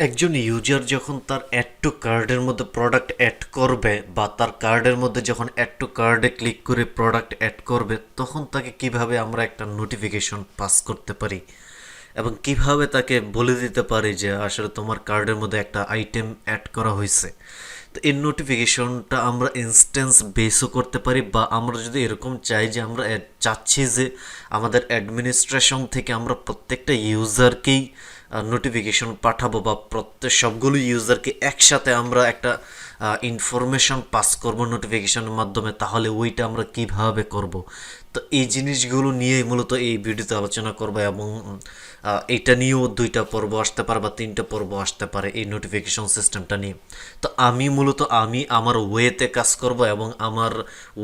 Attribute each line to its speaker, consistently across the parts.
Speaker 1: একজন ইউজার যখন তার অ্যাড টু কার্ডের মধ্যে প্রোডাক্ট অ্যাড করবে বা তার কার্ডের মধ্যে যখন অ্যাড টু কার্ডে ক্লিক করে প্রোডাক্ট অ্যাড করবে, তখন তাকে কিভাবে আমরা একটা নোটিফিকেশন পাস করতে পারি এবং কিভাবে তাকে বলে দিতে পারি যে আসলে তোমার কার্ডের মধ্যে একটা আইটেম অ্যাড করা হয়েছে। তো এই নোটিফিকেশনটা আমরা ইনস্ট্যান্স বেসও করতে পারি, বা আমরা যদি এরকম চাই যে আমরা চাচ্ছি যে আমাদের অ্যাডমিনিস্ট্রেশন থেকে আমরা প্রত্যেকটা ইউজারকেই নোটিফিকেশন পাঠাবো বা প্রত্যেক সবগুলো ইউজারকে একসাথে আমরা একটা ইনফরমেশন পাস করব নোটিফিকেশনের মাধ্যমে, তাহলে ওইটা আমরা কিভাবে করব। তো এই জিনিসগুলো নিয়েই মূলত এই ভিডিওতে আলোচনা করবো, এবং এইটা নিয়েও 2টা পর্ব আসতে পারে বা 3টা পর্ব আসতে পারে এই নোটিফিকেশন সিস্টেমটা নিয়ে। তো আমি আমার ওয়েতে কাজ করব এবং আমার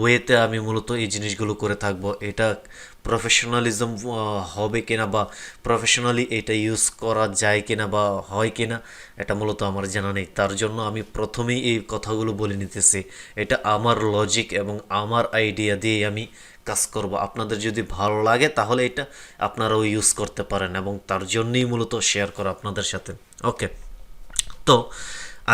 Speaker 1: ওয়েতে আমি মূলত এই জিনিসগুলো করে থাকবো। এটা প্রফেশনালিজম হবে কিনা বা প্রফেশনালি এটা ইউজ করা যায় কিনা বা হয় কিনা, এটা মূলত আমার জানা নেই। তার জন্য আমি প্রথমেই এই কথাগুলো বলে নিতেছি। এটা আমার লজিক এবং আমার আইডিয়া দিয়ে আমি কাজ করব। আপনাদের যদি ভালো লাগে তাহলে এটা আপনারাও ইউজ করতে পারেন, এবং তার জন্যই মূলত শেয়ার করা আপনাদের সাথে। ওকে, তো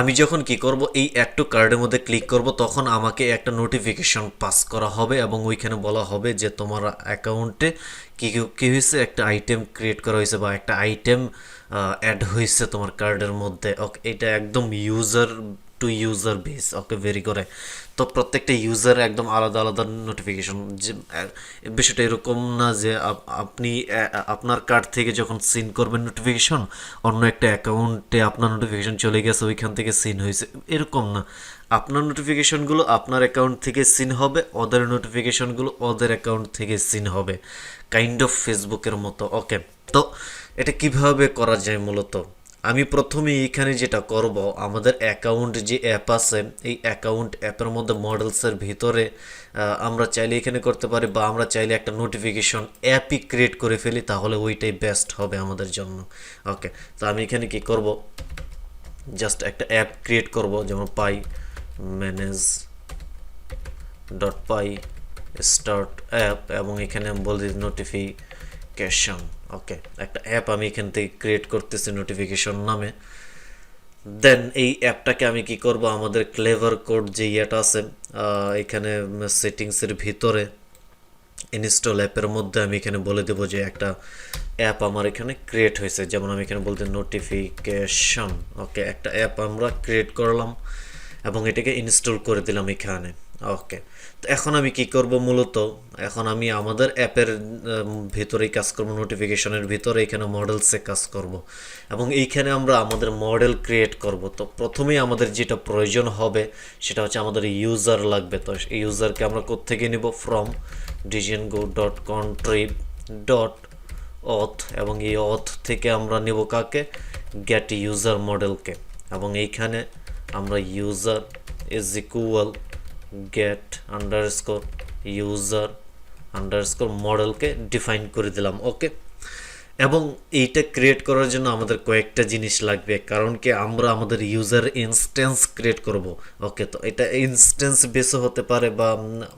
Speaker 1: আমি যখন কি করব, এই অ্যাড টু কার্ডের মধ্যে ক্লিক করব, তখন আমাকে একটা নোটিফিকেশন পাস করা হবে এবং ওইখানে বলা হবে যে তোমার অ্যাকাউন্টে কী কী হয়েছে, একটা আইটেম ক্রিয়েট করা হয়েছে বা একটা আইটেম অ্যাড হয়েছে তোমার কার্ডের মধ্যে। ওকে, এটা একদম user to user base. Okay, very করে। তো প্রত্যেকটা ইউজার একদম আলাদা আলাদা নোটিফিকেশন। যে বিষয়টা এরকম না যে আপনি আপনার কার্ড থেকে যখন সিন করবেন নোটিফিকেশন, অন্য একটা অ্যাকাউন্টে আপনার নোটিফিকেশন চলে গেছে, ওইখান থেকে সিন হয়েছে, এরকম না। আপনার নোটিফিকেশনগুলো আপনার অ্যাকাউন্ট থেকে সিন হবে, ওদের নোটিফিকেশনগুলো ওদের অ্যাকাউন্ট থেকে সিন হবে, কাইন্ড অফ ফেসবুকের মতো। ওকে, তো এটা কিভাবে করা যায় মূলত, আমি প্রথমে এখানে যেটা করব, আমাদের অ্যাকাউন্ট যে অ্যাপ আছে, এই অ্যাকাউন্ট অ্যাপের মধ্যে মডেলসের ভিতরে আমরা চাইলে এখানে করতে পারি, বা আমরা চাইলে একটা নোটিফিকেশন অ্যাপই ক্রিয়েট করে ফেলি, তাহলে ওইটাই বেস্ট হবে আমাদের জন্য। ওকে, তো আমি এখানে কি করব, জাস্ট একটা অ্যাপ ক্রিয়েট করব, যেমন পাই ম্যানেজ ডট পাই স্টার্ট অ্যাপ, এবং এখানে আমি বলে দিই নোটিফিকেশন। ওকে, একটা অ্যাপ আমি এখান থেকে ক্রিয়েট করতেছি নোটিফিকেশন নামে। দেন এই অ্যাপটাকে আমি কি করব, আমাদের ক্লেভার কোড যে ইয়েটা আছে এখানে সেটিংসের ভিতরে ইনস্টল অ্যাপের মধ্যে আমি এখানে বলে দেবো যে একটা অ্যাপ আমার এখানে ক্রিয়েট হয়েছে, যেমন আমি এখানে বলতে নোটিফিকেশন। ওকে, একটা অ্যাপ আমরা ক্রিয়েট করলাম এবং এটাকে ইনস্টল করে দিলাম এখানে। ওকে, তো এখন আমি কি করব মূলত, এখন আমি আমাদের অ্যাপের ভিতরেই কাজ করব, নোটিফিকেশনের ভিতরে এখানে মডেলসে কাজ করব, এবং এইখানে আমরা আমাদের মডেল ক্রিয়েট করব। তো প্রথমেই আমাদের যেটা প্রয়োজন হবে সেটা হচ্ছে আমাদের ইউজার লাগবে। তো এই ইউজারকে আমরা কোত্থেকে নিব, ফ্রম ডিজাইনগো ডট কন্ট্রিব ডট অথ, এবং এই অথ থেকে আমরা নেব কাকে, গেট ইউজার মডেলকে, এবং এইখানে আমরা user is equal get underscore user underscore মডেলকে ডিফাইন করে দিলাম। ওকে, এবং এইটা ক্রিয়েট করার জন্য আমাদের কয়েকটা জিনিস লাগবে, কারণ কি আমরা আমাদের ইউজার ইনস্ট্যান্স ক্রিয়েট করব। ওকে, তো এটা ইনস্ট্যান্স বেসও হতে পারে বা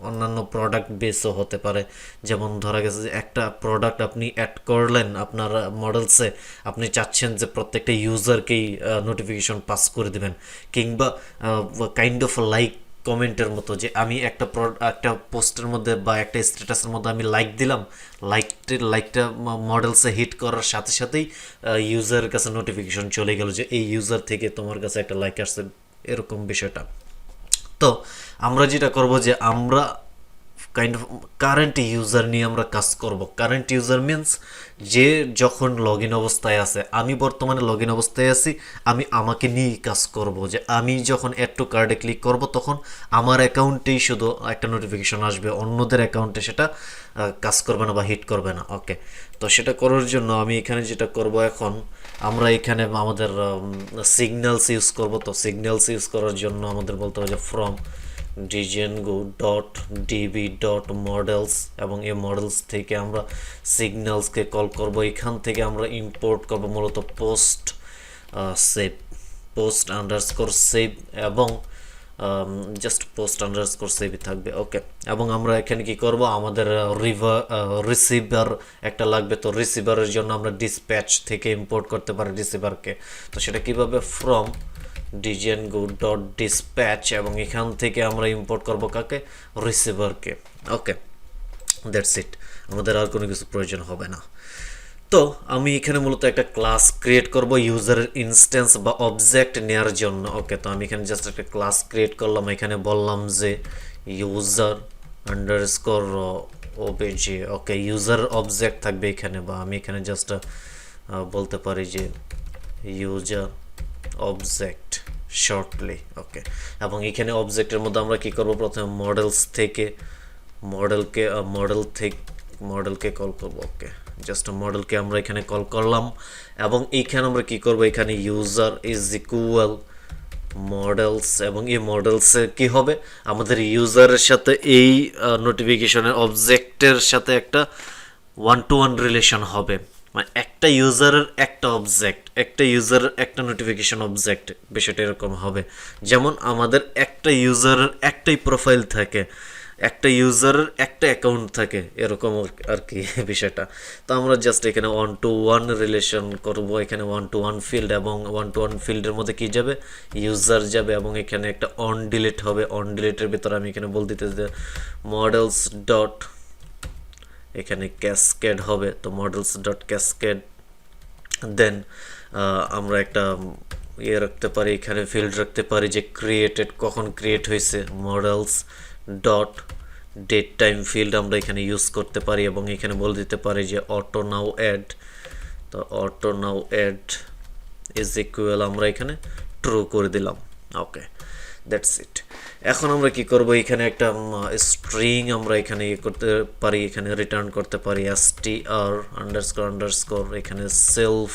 Speaker 1: অন্যান্য প্রোডাক্ট বেসও হতে পারে। যেমন ধরা গেছে যে একটা প্রোডাক্ট আপনি অ্যাড করলেন আপনার মডেলসে, আপনি চাচ্ছেন যে প্রত্যেকটা ইউজারকেই নোটিফিকেশন পাস করে দেবেন, কিংবা কাইন্ড অফ লাইক কমেন্টের মতো, যে আমি একটা পোস্টের মধ্যে বা একটা স্ট্যাটাসের মধ্যে আমি লাইক দিলাম, লাইকটা মডেলসে হিট করার সাথে সাথেই ইউজারের কাছে নোটিফিকেশন চলে গেল যে এই ইউজার থেকে তোমার কাছে একটা লাইক আসছে, এরকম বিষয়টা। তো আমরা যেটা করব যে আমরা কাইন্ড অফ কারেন্ট ইউজার নিয়ে আমরা কাজ করব। কারেন্ট ইউজার মিনস যে যখন লগ ইন অবস্থায় আছে, আমি বর্তমানে লগ ইন অবস্থায় আছি, আমি আমাকে নিয়েই কাজ করব, যে আমি যখন অ্যাড টু কার্ডে ক্লিক করব তখন আমার অ্যাকাউন্টেই শুধু একটা নোটিফিকেশন আসবে, অন্যদের অ্যাকাউন্টে সেটা কাজ করবে না বা হিট করবে না। ওকে, তো সেটা করার জন্য আমি এখানে যেটা করব, এখন আমরা এখানে আমাদের সিগন্যালস ইউজ করব। তো সিগন্যালস ইউজ করার জন্য আমাদের বলতে হবে যে from Django dot DB dot models, এবং এই মডেলস থেকে আমরা সিগন্যালসকে কল করব। এখান থেকে আমরা ইম্পোর্ট করব মূলত post save, post underscore save, এবং জাস্ট পোস্ট আন্ডারস্কোর সেভি থাকবে। ওকে, এবং আমরা এখানে কি করব, আমাদের রিসিভার একটা লাগবে, তো রিসিভারের জন্য আমরা ডিসপ্যাচ থেকে ইম্পোর্ট করতে পারি রিসিভারকে। তো সেটা কিভাবে, ফ্রম django ডট ডিসপ্যাচ, এবং এখান থেকে আমরা ইম্পোর্ট করব কাকে, রিসিভারকে। ওকে, দ্যাটস ইট, আমাদের আর কোনো কিছু প্রয়োজন হবে না। তো আমি এখানে মূলত একটা ক্লাস ক্রিয়েট করব ইউজারের ইনস্ট্যান্স বা অবজেক্ট নেওয়ার জন্য। ওকে, তো আমি এখানে জাস্ট একটা ক্লাস ক্রিয়েট করলাম, এখানে বললাম যে ইউজার আন্ডারস্কোর ওবিজে। ওকে, ইউজার অবজেক্ট থাকবে এখানে, বা আমি এখানে জাস্ট বলতে পারি যে ইউজার অবজেক্ট শর্টলি। ওকে, এবং এখানে অবজেক্টের মধ্যে আমরা কি করব, প্রথমে মডেলস থেকে মডেলকে কল করব। ওকে, জাস্ট মডেলকে আমরা এখানে কল করলাম, এবং এইখানে আমরা কি করব, এখানে ইউজার ইজ ইকুয়াল মডেলস, এবং এই মডেলসে কি হবে, আমাদের ইউজারের সাথে এই নোটিফিকেশনের অবজেক্টের সাথে একটা 1-to-1 রিলেশন হবে। মানে একটা ইউজারের একটা অবজেক্ট, একটা ইউজারের একটা নোটিফিকেশন অবজেক্ট, বিষয়টা এরকম হবে। যেমন আমাদের একটা ইউজারের একটাই প্রোফাইল থাকে, একটা ইউজারের একটা অ্যাকাউন্ট থাকে, এরকম আর কি বিষয়টা। তো আমরা জাস্ট এখানে 1-to-1 রিলেশন করব, এখানে 1-to-1 ফিল্ড, এবং 1-to-1 ফিল্ডের মধ্যে কি যাবে, ইউজার যাবে, এবং এখানে একটা অন ডিলিট হবে। অন ডিলিটের ভিতরে আমি এখানে বল দিতে যে মডেলস ডট, এখানে ক্যাসকেড হবে, তো মডেলস ডট ক্যাসকেড। দেন আমরা একটা রাখতে পারি, এখানে ফিল্ড রাখতে পারি যে ক্রিয়েটেড, কখন ক্রিয়েট হয়েছে, models dot date time field আমরা এখানে ইউজ করতে পারি, এবং এখানে বলে দিতে পারি যে অটো নাও অ্যাড। তো auto now add is equal, আমরা এখানে ট্রু করে দিলাম। Okay, that's it. এখন আমরা কি করব, এখানে একটা স্ট্রিং আমরা এখানে করতে পারি, এখানে রিটার্ন করতে পারি str আন্ডারস্কোর, এখানে সেলফ,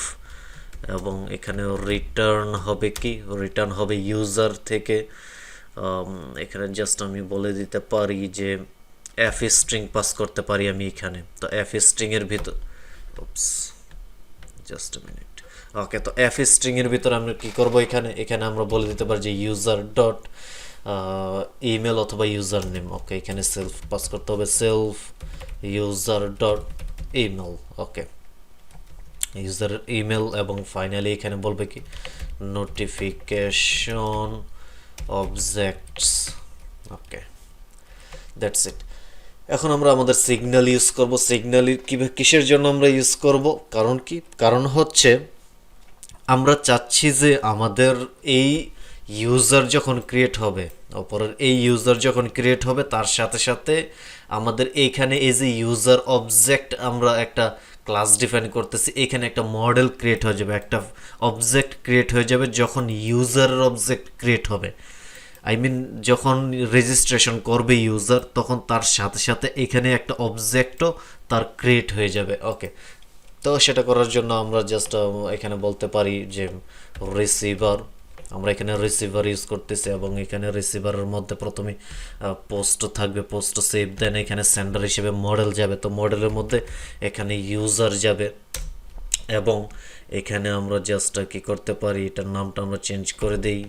Speaker 1: এবং এখানে রিটার্ন হবে কি, রিটার্ন হবে ইউজার থেকে। এখানে জাস্ট আমি বলে দিতে পারি যে এফ স্ট্রিং পাস করতে পারি আমি এখানে। তো এফ স্ট্রিং এর ভিতর, জাস্ট আ মিনিট। ওকে, তো এফ স্ট্রিং এর ভিতর আমরা কি করব, এখানে আমরা বলে দিতে পারি যে ইউজার ডট ইমেল অথবা ইউজার নেম। ওকে, এখানে সেলফ পাস করতে হবে, সেলফ ইউজার ডট ইমেল। ওকে, ইউজার ইমেল, এবং ফাইনালি এখানে বলবে কি notification objects. Okay, that's it. এখন আমরা আমাদের সিগন্যাল ইউজ করব। সিগন্যাল কিসের জন্য আমরা ইউজ করব, কারণ হচ্ছে আমরা চাচ্ছি যে আমাদের এই ইউজার যখন ক্রিয়েট হবে, অপরের এই ইউজার যখন ক্রিয়েট হবে, তার সাথে সাথে আমাদের এইখানে এই যে ইউজার অবজেক্ট আমরা একটা ক্লাস ডিফাইন করতেছি, এখানে একটা মডেল ক্রিয়েট হয়ে যাবে, একটা অবজেক্ট ক্রিয়েট হয়ে যাবে যখন ইউজারের অবজেক্ট ক্রিয়েট হবে। যখন রেজিস্ট্রেশন করবে ইউজার, তখন তার সাথে সাথে এখানে একটা অবজেক্টও তার ক্রিয়েট হয়ে যাবে। ওকে, তো সেটা করার জন্য আমরা জাস্ট এখানে বলতে পারি যে রিসিভার, আমরা এখানে রিসিভার ইউজ করতেছি, এবং এখানে রিসিভারের মধ্যে প্রথমে পোস্ট থাকবে, পোস্ট সেভ, দেন এখানে সেন্ডার হিসেবে মডেল যাবে, তো মডেলের মধ্যে এখানে ইউজার যাবে, এবং এখানে আমরা জাস্ট কি করতে পারি, এটার নামটা আমরা চেঞ্জ করে দেই,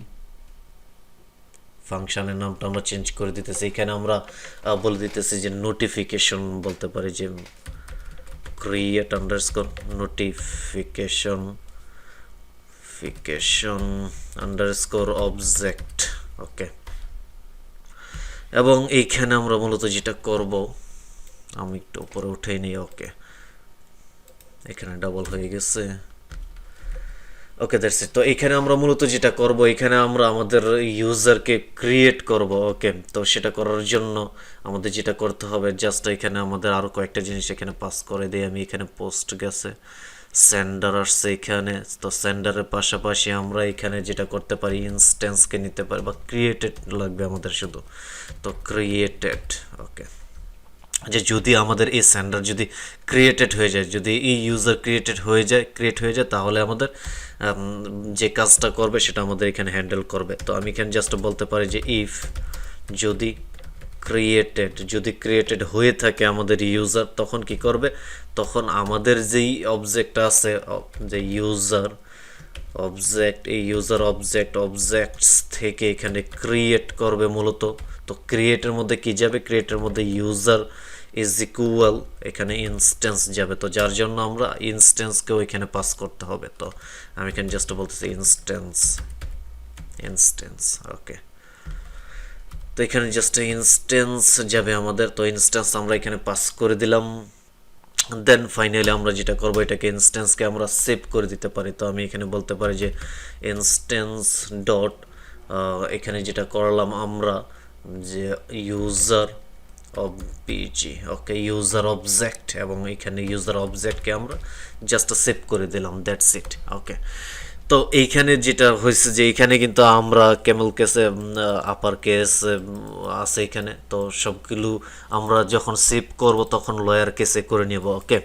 Speaker 1: ফাংশনের নামটা আমরা চেঞ্জ করে দিতেছি। এখানে আমরা বলে দিতেছি যে নোটিফিকেশন, বলতে পারি যে create underscore notification underscore object. Okay, এবং এইখানে আমরা মূলত যেটা করব, আমি একটু উপরে উঠেই নিই। ওকে, এখানে ডাবল হয়ে গেছে। ওকে, দ্যাটস ইট। তো এখানে আমরা মূলত যেটা করব, এখানে আমরা আমাদের ইউজারকে ক্রিয়েট করব। ওকে, তো সেটা করার জন্য আমাদের যেটা করতে হবে, জাস্ট এখানে আমাদের আরও কয়েকটা জিনিস এখানে পাস করে দিই আমি। এখানে পোস্ট গেছে, সেন্ডার আসছে এখানে, তো সেন্ডারের পাশাপাশি আমরা এখানে যেটা করতে পারি, ইনস্ট্যান্সকে নিতে পারি, বা ক্রিয়েটেড লাগবে আমাদের শুধু, তো ক্রিয়েটেড। ওকে, যে যদি আমাদের এই সেন্ডার যদি ক্রিয়েটেড হয়ে যায়, যদি এই ইউজার ক্রিয়েট হয়ে যায়, তাহলে আমাদের যে কাজটা করবে সেটা আমাদের এখানে হ্যান্ডেল করবে। তো আমি এখানে জাস্ট বলতে পারি যে ইফ যদি ক্রিয়েটেড হয়ে থাকে আমাদের ইউজার, তখন কি করবে, তখন আমাদের যেই অবজেক্ট আছে, যে ইউজার অবজেক্ট, এই ইউজার অবজেক্টস থেকে এখানে ক্রিয়েট করবে মূলত। তো ক্রিয়েটের মধ্যে কি যাবে, ক্রিয়েটের মধ্যে ইউজার ইজ ইকুয়াল, এখানে ইনস্ট্যান্স যাবে। তো যার জন্য আমরা ইনস্ট্যান্সকেও এখানে পাস করতে হবে। তো আমি এখানে জাস্ট বলতেছি ইনস্ট্যান্স ওকে। তো এখানে জাস্ট ইনস্ট্যান্স যাবে আমাদের। তো ইনস্ট্যান্স আমরা এখানে পাস করে দিলাম। দেন ফাইনালি আমরা যেটা করবো, এটাকে ইনস্ট্যান্সকে আমরা সেভ করে দিতে পারি। তো আমি এখানে বলতে পারি যে ইনস্ট্যান্স ডট, এখানে যেটা করলাম আমরা যে ইউজার অবজেক্ট, ওকে ইউজার অবজেক্ট, এবং এখানে ইউজার অবজেক্টকে আমরা জাস্ট সেভ করে দিলাম, দ্যাটস ইট ওকে। তো এইখানে যেটা হয়েছে যে এইখানে কিন্তু আমরা ক্যামেল কেসে আপার কেস আছে এখানে, তো সবগুলো আমরা যখন সেভ করব তখন লয়ার কেসে করে নেব ওকে।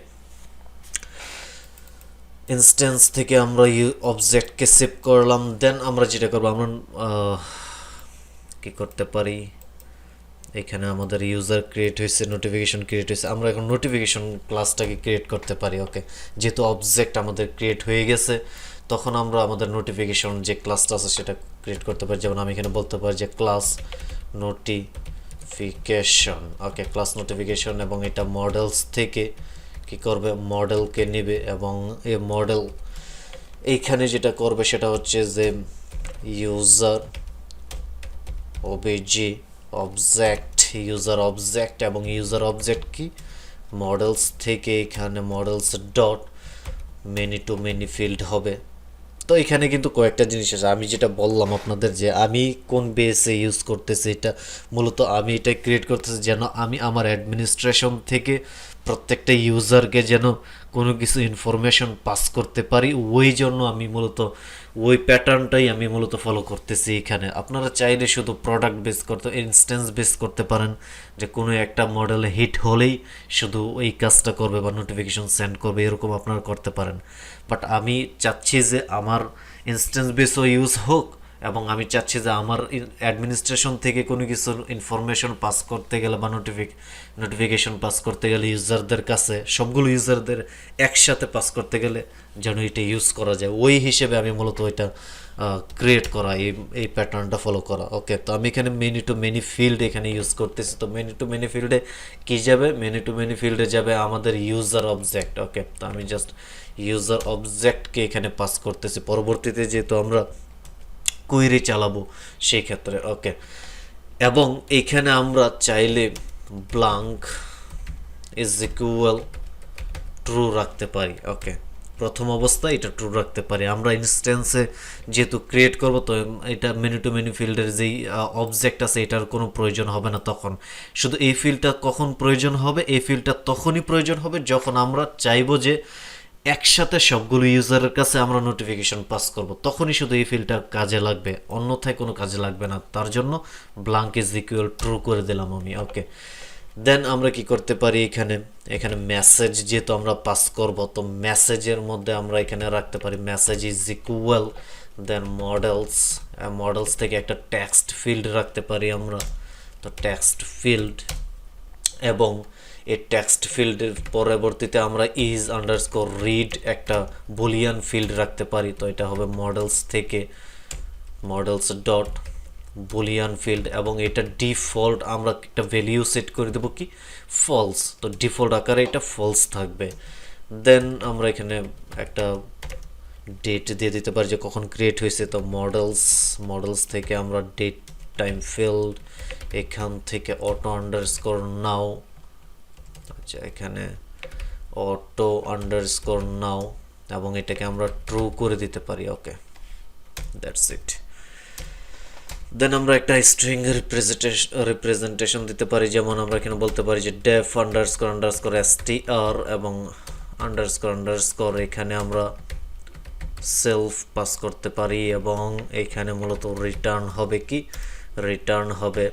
Speaker 1: ইনস্ট্যান্স থেকে আমরা অবজেক্টকে সেভ করলাম। দেন আমরা যেটা করবো, আমরা কি করতে পারি, এখানে আমাদের ইউজার ক্রিয়েট হয়েছে, নোটিফিকেশন ক্রিয়েট হয়েছে, আমরা এখন নোটিফিকেশন ক্লাসটাকে ক্রিয়েট করতে পারি ওকে। যেহেতু অবজেক্ট আমাদের ক্রিয়েট হয়ে গেছে, তখন আমরা আমাদের নোটিফিকেশন যে ক্লাসটা আছে সেটা ক্রিয়েট করতে পারি। যেমন আমি এখানে বলতে পারি যে ক্লাস নোটিফিকেশন ওকে, ক্লাস নোটিফিকেশন, এবং এটা মডেলস থেকে কি করবে, মডেলকে নেবে, এবং এই মডেল এইখানে যেটা করবে সেটা হচ্ছে যে user obj object, user object, এবং ইউজার অবজেক্ট কি মডেলস থেকে এখানে models dot many to many field হবে। তো এখানে কিন্তু কয়েকটা জিনিস আছে, আমি যেটা বললাম আপনাদের যে আমি কোন বেসে ইউজ করতেছি, এটা মূলত আমি এটা ক্রিয়েট করতেছি যেন আমি আমার অ্যাডমিনিস্ট্রেশন থেকে প্রত্যেকটা ইউজারকে যেন কোনো কিছু ইনফরমেশন পাস করতে পারি, ওই জন্য আমি মূলত ওই প্যাটার্নটাই আমি মূলত ফলো করতেছি এখানে। আপনারা চাইলে শুধু প্রোডাক্ট বেস করতে, ইনস্ট্যান্স বেস করতে পারেন, যে কোনো একটা মডেলে হিট হলেই শুধু এই কাজটা করবে বা নোটিফিকেশন সেন্ড করবে, এরকম আপনারা করতে পারেন। বাট আমি চাচ্ছি যে আমার ইনস্ট্যান্স বেসও ইউজ হোক, এবং আমি চাচ্ছি যে আমার অ্যাডমিনিস্ট্রেশন থেকে কোনো কিছু ইনফরমেশন পাস করতে গেলে বা নোটিফিকেশন পাস করতে গেলে ইউজারদের কাছে, সবগুলো ইউজারদের একসাথে পাস করতে গেলে যেন এটা ইউজ করা যায়, ওই হিসেবে আমি মূলত ওইটা ক্রিয়েট করা, এই প্যাটার্নটা ফলো করা ওকে। তো আমি এখানে মেনি টু মেনি ফিল্ড এখানে ইউজ করতেছি। তো মেনি টু মেনি ফিল্ডে কী যাবে, মেনি টু মেনি ফিল্ডে যাবে আমাদের ইউজার অবজেক্ট ওকে। তো আমি জাস্ট ইউজার অবজেক্টকে এখানে পাস করতেছি, পরবর্তীতে যেহেতু আমরা কুইরি চালাবো সেই ক্ষেত্রে ওকে। এবং এইখানে আমরা চাইলে ব্লাঙ্ক ইজ ইকুয়াল ট্রু রাখতে পারি ওকে। প্রথম অবস্থায় এটা ট্রু রাখতে পারি। আমরা ইনস্ট্যান্সে যেহেতু ক্রিয়েট করব, তো এটা মেনু টু মেনু ফিল্ডের যেই অবজেক্ট আছে এটার কোনো প্রয়োজন হবে না তখন। শুধু এই ফিল্ডটা কখন প্রয়োজন হবে, এই ফিল্ডটা তখনই প্রয়োজন হবে যখন আমরা চাইবো যে একসাথে সবগুলো ইউজারের কাছে আমরা নোটিফিকেশন পাস করব, তখনই শুধু এই ফিল্ডটা কাজে লাগবে, অন্যথায় কোনো কাজে লাগবে না। তার জন্য ব্লাঙ্ক ইজ ইকুয়াল ট্রু করে দিলাম আমি ওকে। দেন আমরা কি করতে পারি, এখানে মেসেজ যেহেতু আমরা পাস করব, তো মেসেজের মধ্যে আমরা এখানে রাখতে পারি message is equal, then models থেকে একটা টেক্সট ফিল্ড রাখতে পারি আমরা। তো টেক্সট ফিল্ড, এবং এই টেক্সট ফিল্ডের পরবর্তীতে আমরা ইজ আন্ডারস্কোর রিড একটা বুলিয়ান ফিল্ড রাখতে পারি। তো এটা হবে মডেলস থেকে মডেলস ডট বুলিয়ান ফিল্ড, এবং এটা ডিফল্ট আমরা একটা ভ্যালিউ সেট করে দেবো কি ফলস। তো ডিফল্ট আকারে এটা ফলস থাকবে। দেন আমরা এখানে একটা ডেট দিয়ে দিতে পারি যে কখন ক্রিয়েট হয়েছে। তো মডেলস থেকে আমরা ডেট টাইম ফিল্ড, এখান থেকে অটো আন্ডারস্কোর নাও, আচ্ছা এখানে অটো আন্ডারস্কোর নাও, এবং এটাকে আমরা ট্রু করে দিতে পারি ওকে, দ্যাটস ইট। দেন আমরা একটা স্ট্রিং রিপ্রেজেন্টেশন দিতে পারি, যেমন আমরা এখানে বলতে পারি যে ডেফ আন্ডারস্কোর str, এবং আন্ডারস্কোর এখানে আমরা সেলফ পাস করতে পারি, এবং এখানে মূলত রিটার্ন হবে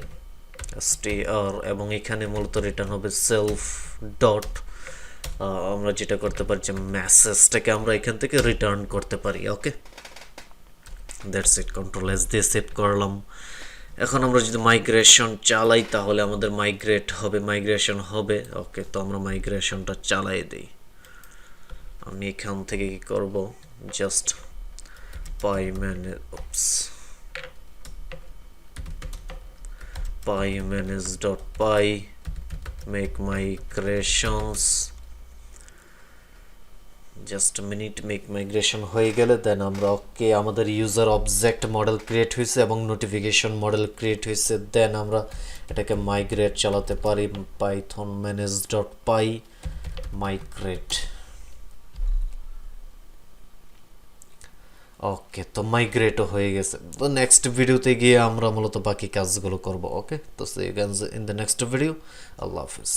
Speaker 1: str, এবং এখানে মূলত রিটার্ন হবে সেলফ ডট, আমরা যেটা করতে পারি যে মেসেজটাকে আমরা এখান থেকে রিটার্ন করতে পারি ওকে, দ্যাটস ইট। কন্ট্রোল এস দিয়ে সেভ করলাম। এখন আমরা যদি মাইগ্রেশন চালাই তাহলে আমাদের মাইগ্রেশন হবে ওকে। তো আমরা মাইগ্রেশনটা চালাই দিই। আমি এখান থেকে কি করব, just pymanage.py, make migrations. Just minute, make migration হয়ে গেলে দেন আমরা ওকে, আমাদের ইউজার অবজেক্ট মডেল ক্রিয়েট হয়েছে এবং নোটিফিকেশন মডেল ক্রিয়েট হয়েছে। দেন আমরা এটাকে মাইগ্রেট চালাতে পারি, পাইথন ম্যানেজ ডট পাই মাইগ্রেট। ওকে, তো মাইগ্রেটও হয়ে গেছে। তো নেক্সট ভিডিওতে গিয়ে আমরা মূলত বাকি কাজগুলো করব। ওকে, তো see you guys in the next video. আল্লাহ হাফিজ।